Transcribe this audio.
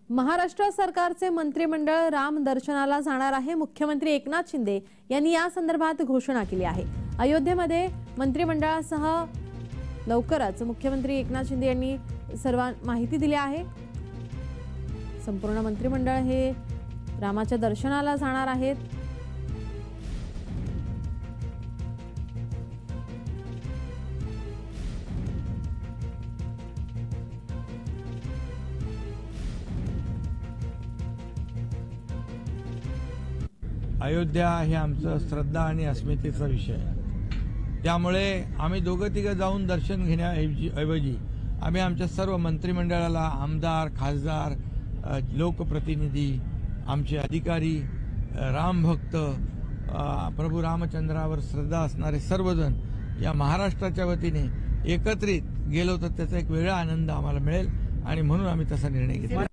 महाराष्ट्र सरकारचे मंत्रिमंडळ राम दर्शनाला जाणार आहे। मुख्यमंत्री एकनाथ शिंदे यांनी या संदर्भात घोषणा केली आहे। अयोध्येमध्ये मंत्रिमंडळासह लवकरच मुख्यमंत्री एकनाथ शिंदे यांनी सर्व माहिती दिली आहे। संपूर्ण मंत्रिमंडळ हे रामाच्या दर्शनाला जाणार आहेत। अयोध्या हे आमचं श्रद्धा आणि अस्मितेचा विषय आहे। त्यामुळे आम्ही दोघं तिघं जाऊन दर्शन घेण्याऐवजी आम्ही आमच्या सर्व मंत्रिमंडळाला आमदार, खासदार, लोकप्रतिनिधी, आमचे अधिकारी, रामभक्त, प्रभू रामचंद्रावर श्रद्धा असणारे सर्वजण या महाराष्ट्राच्या वतीने एकत्रित गेलो तर त्याचा एक वेगळा आनंद आम्हाला मिळेल आणि म्हणून आम्ही तसा निर्णय घेतला।